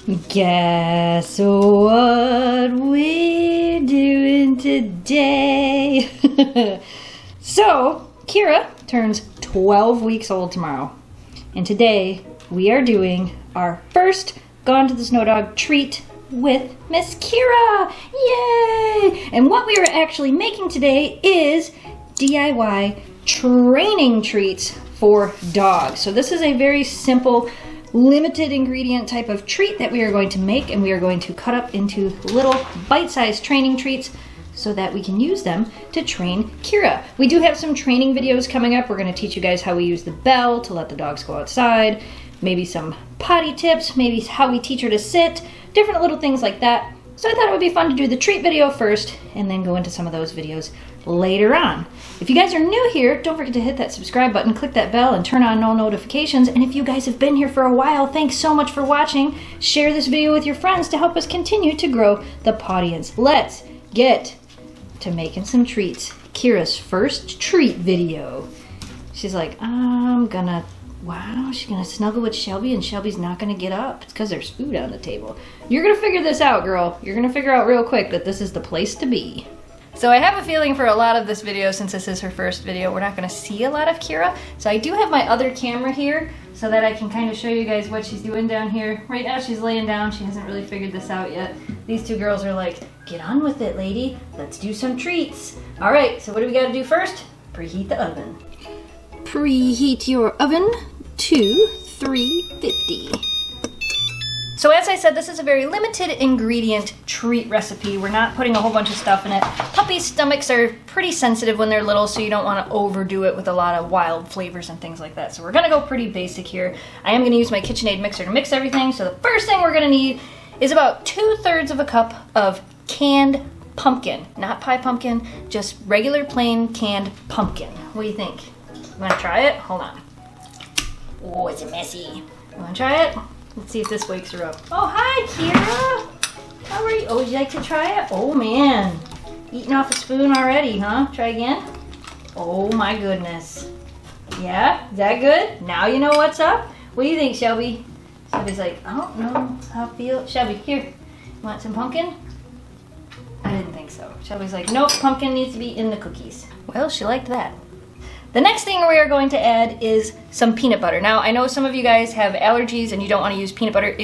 Guess what we're doing today? So, Kira turns 12 weeks old tomorrow. And today we are doing our first Gone to the Snow Dog treat with Miss Kira. Yay! And what we are actually making today is DIY training treats for dogs. So this is a very simple, limited ingredient type of treat that we are going to make, and we are going to cut up into little bite-sized training treats so that we can use them to train Kira. We do have some training videos coming up. We're going to teach you guys how we use the bell to let the dogs go outside, maybe some potty tips, maybe how we teach her to sit, different little things like that. So I thought it would be fun to do the treat video first and then go into some of those videos later on. If you guys are new here, don't forget to hit that subscribe button, click that bell, and turn on all notifications. And if you guys have been here for a while, thanks so much for watching. Share this video with your friends to help us continue to grow the Pawdience. Let's get to making some treats. Kira's first treat video. She's like, wow, she's gonna snuggle with Shelby and Shelby's not gonna get up. It's because there's food on the table. You're gonna figure this out, girl. You're gonna figure out real quick that this is the place to be. So I have a feeling for a lot of this video, since this is her first video, we're not gonna see a lot of Kira. So I do have my other camera here so that I can kind of show you guys what she's doing down here. Right now she's laying down. She hasn't really figured this out yet. These two girls are like, get on with it, lady. Let's do some treats. All right, so what do we gotta do first? Preheat the oven. Preheat your oven to 350. So as I said, this is a very limited ingredient treat recipe. We're not putting a whole bunch of stuff in it. Puppies' stomachs are pretty sensitive when they're little, so you don't want to overdo it with a lot of wild flavors and things like that. So we're gonna go pretty basic here. I am gonna use my KitchenAid mixer to mix everything. So the first thing we're gonna need is about 2/3 of a cup of canned pumpkin. Not pie pumpkin, just regular plain canned pumpkin. What do you think? You wanna try it? Hold on. Oh, it's messy. You wanna try it? Let's see if this wakes her up. Oh, hi, Kira. How are you? Oh, would you like to try it? Oh, man. Eating off a spoon already, huh? Try again. Oh, my goodness. Yeah? Is that good? Now you know what's up? What do you think, Shelby? Shelby's like, I don't know how I feel. Shelby, here. You want some pumpkin? I didn't think so. Shelby's like, nope, pumpkin needs to be in the cookies. Well, she liked that. The next thing we are going to add is some peanut butter. Now, I know some of you guys have allergies and you don't want to use peanut butter.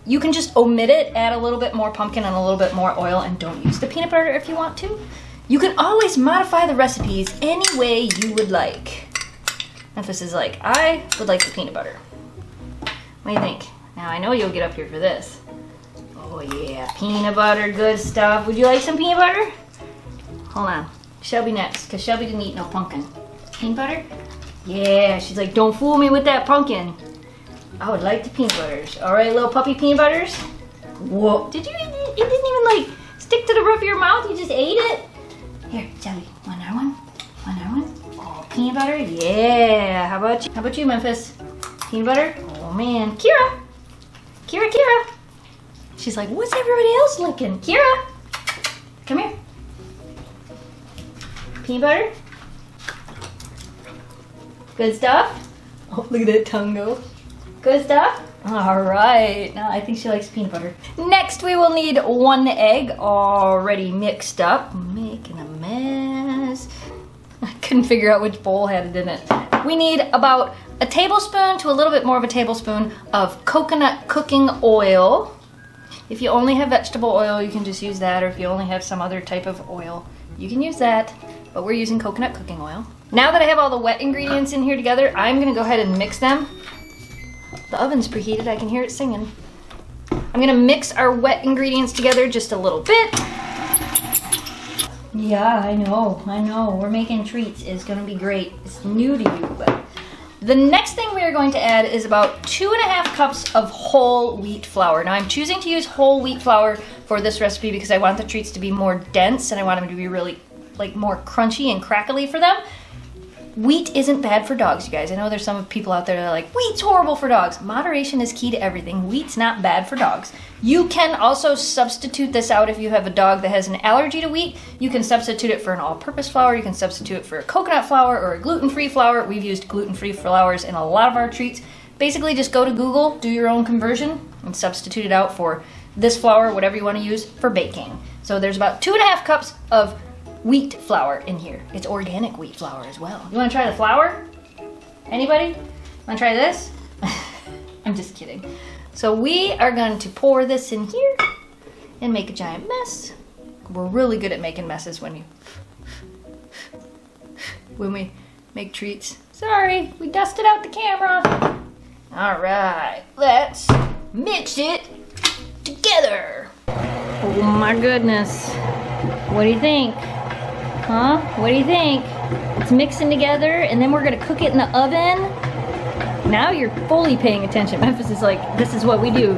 You can just omit it, add a little bit more pumpkin and a little bit more oil, and don't use the peanut butter if you want to. You can always modify the recipes any way you would like. Memphis is like, I would like the peanut butter. What do you think? Now, I know you'll get up here for this. Oh yeah, peanut butter, good stuff. Would you like some peanut butter? Hold on, Shelby next, because Shelby didn't eat no pumpkin. Peanut butter? Yeah, she's like, don't fool me with that pumpkin. I would like the peanut butters. All right, little puppy peanut butters. Whoa, did you eat it? It didn't even like stick to the roof of your mouth, you just ate it? Here, Shelby, want another one? Want another one? Oh, peanut butter? Yeah, how about you, Memphis? Peanut butter? Oh man, Kira. Kira. She's like, what's everybody else licking? Kira, come here. Peanut butter? Good stuff? Oh, look at that tongue go. Good stuff? All right, now I think she likes peanut butter. Next, we will need 1 egg already mixed up. Making a mess. I couldn't figure out which bowl had it in it. We need about a tablespoon to a little bit more of a tablespoon of coconut cooking oil. If you only have vegetable oil, you can just use that, or if you only have some other type of oil, you can use that, but we're using coconut cooking oil. Now that I have all the wet ingredients in here together, I'm gonna go ahead and mix them. The oven's preheated, I can hear it singing. I'm gonna mix our wet ingredients together just a little bit. Yeah, I know, we're making treats. It's gonna be great. It's new to you, but. The next thing we are going to add is about 2.5 cups of whole wheat flour. Now I'm choosing to use whole wheat flour for this recipe because I want the treats to be more dense and I want them to be really like more crunchy and crackly for them. Wheat isn't bad for dogs, you guys. I know there's some people out there that are like, wheat's horrible for dogs. Moderation is key to everything. Wheat's not bad for dogs. You can also substitute this out if you have a dog that has an allergy to wheat. You can substitute it for an all-purpose flour. You can substitute it for a coconut flour or a gluten-free flour. We've used gluten-free flours in a lot of our treats. Basically, just go to Google, do your own conversion, and substitute it out for this flour, whatever you want to use, for baking. So there's about 2.5 cups of wheat flour in here. It's organic wheat flour as well. You want to try the flour? Anybody? Want to try this? I'm just kidding. So we are going to pour this in here and make a giant mess. We're really good at making messes when we make treats. Sorry, we dusted out the camera. All right, let's mix it together. Oh my goodness. What do you think? Huh? What do you think? It's mixing together and then we're gonna cook it in the oven. Now you're fully paying attention. Memphis is like, this is what we do.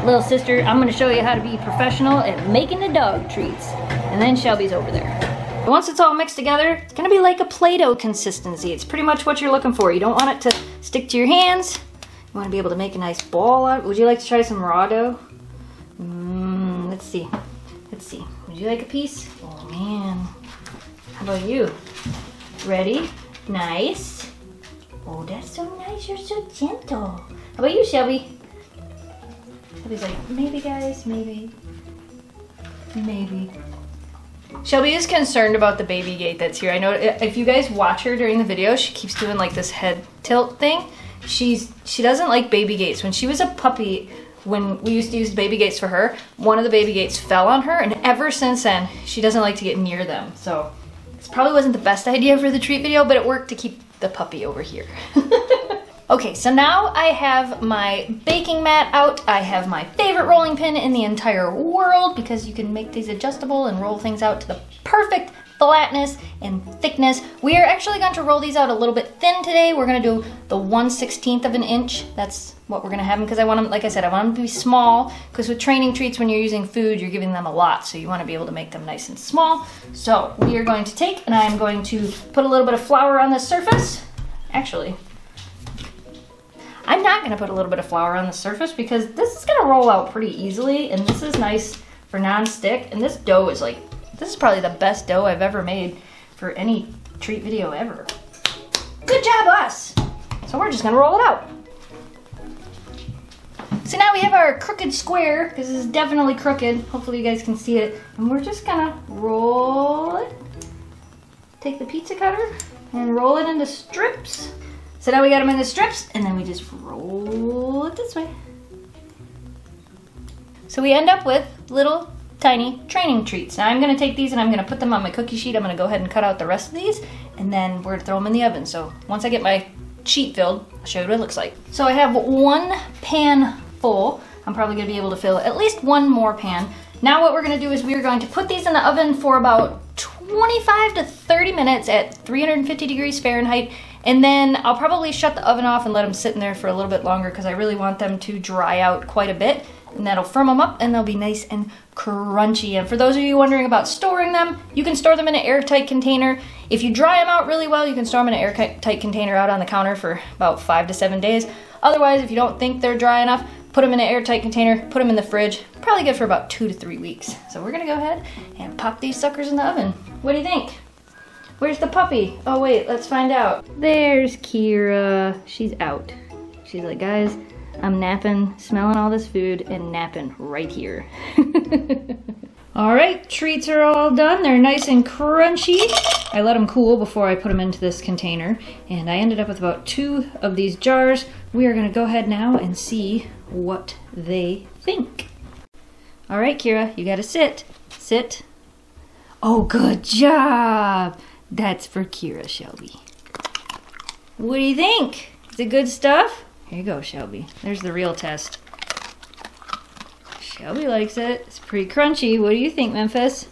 Little sister, I'm gonna show you how to be professional at making the dog treats. And then Shelby's over there. Once it's all mixed together, it's gonna be like a Play-Doh consistency. It's pretty much what you're looking for. You don't want it to stick to your hands. You wanna be able to make a nice ball out. Would you like to try some raw dough? Let's see. Let's see. Would you like a piece? Oh man. How about you? Ready? Nice. Oh, that's so nice. You're so gentle. How about you, Shelby? Shelby's like, maybe guys, maybe. Maybe. Shelby is concerned about the baby gate that's here. I know if you guys watch her during the video, she keeps doing like this head tilt thing. She doesn't like baby gates. When she was a puppy, when we used to use baby gates for her, one of the baby gates fell on her, and ever since then, she doesn't like to get near them. So this probably wasn't the best idea for the treat video, but it worked to keep the puppy over here. Okay, so now I have my baking mat out. I have my favorite rolling pin in the entire world because you can make these adjustable and roll things out to the perfect flatness and thickness. We are actually going to roll these out a little bit thin today. We're going to do the 1/16 of an inch. That's what we're going to have them because I want them, like I said, I want them to be small because with training treats, when you're using food, you're giving them a lot. So you want to be able to make them nice and small. So we are going to take and I'm going to put a little bit of flour on the surface. Actually, I'm not going to put a little bit of flour on the surface because this is going to roll out pretty easily and this is nice for non-stick. And this dough is like, this is probably the best dough I've ever made for any treat video ever. Good job, us! So we're just going to roll it out. So now we have our crooked square, because this is definitely crooked. Hopefully you guys can see it. And we're just going to roll it. Take the pizza cutter and roll it into strips. So now we got them in the strips, and then we just roll it this way. So we end up with little tiny training treats. Now I'm going to take these and I'm going to put them on my cookie sheet. I'm going to go ahead and cut out the rest of these, and then we're going to throw them in the oven. So once I get my sheet filled, I'll show you what it looks like. So I have one pan full. I'm probably going to be able to fill at least one more pan. Now what we're going to do is we are going to put these in the oven for about 25 to 30 minutes at 350 degrees Fahrenheit. And then I'll probably shut the oven off and let them sit in there for a little bit longer because I really want them to dry out quite a bit. And that'll firm them up and they'll be nice and crunchy. And for those of you wondering about storing them, you can store them in an airtight container. If you dry them out really well, you can store them in an airtight container out on the counter for about 5 to 7 days. Otherwise, if you don't think they're dry enough, put them in an airtight container, put them in the fridge. Probably good for about 2 to 3 weeks. So we're gonna go ahead and pop these suckers in the oven. What do you think? Where's the puppy? Oh wait, let's find out. There's Kira. She's out. She's like, guys, I'm napping, smelling all this food, and napping right here. All right, treats are all done. They're nice and crunchy. I let them cool before I put them into this container, and I ended up with about 2 of these jars. We are gonna go ahead now and see what they think. All right, Kira, you gotta sit. Sit. Oh, good job. That's for Kira, Shelby. What do you think? Is it good stuff? Here you go, Shelby. There's the real test. Shelby likes it. It's pretty crunchy. What do you think, Memphis?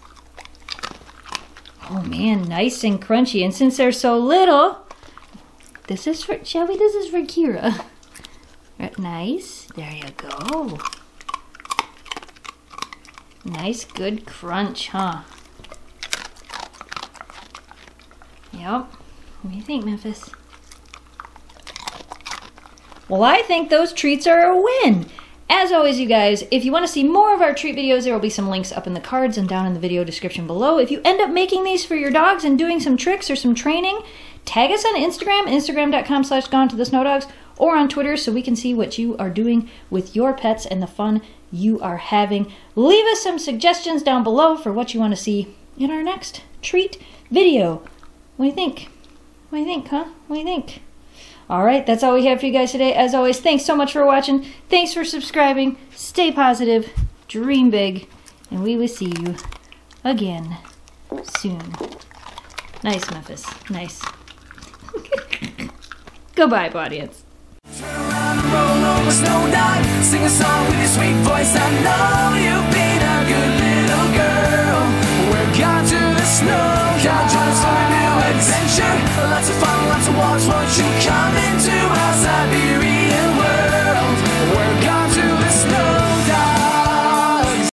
Oh man, nice and crunchy. And since they're so little, this is for Shelby, this is for Kira. Nice. There you go. Nice, good crunch, huh? Yep. What do you think, Memphis? Well, I think those treats are a win. As always, you guys, if you want to see more of our treat videos, there will be some links up in the cards and down in the video description below. If you end up making these for your dogs and doing some tricks or some training, tag us on Instagram, instagram.com/gonetothesnowdogs, or on Twitter so we can see what you are doing with your pets and the fun you are having. Leave us some suggestions down below for what you want to see in our next treat video. What do you think? What do you think, huh? What do you think? Alright, that's all we have for you guys today. As always, thanks so much for watching. Thanks for subscribing. Stay positive. Dream big. And we will see you again soon. Nice, Memphis. Nice. Goodbye, audience. Turn around and roll over, snow dive. Sing a song with your sweet voice. I know you've been a good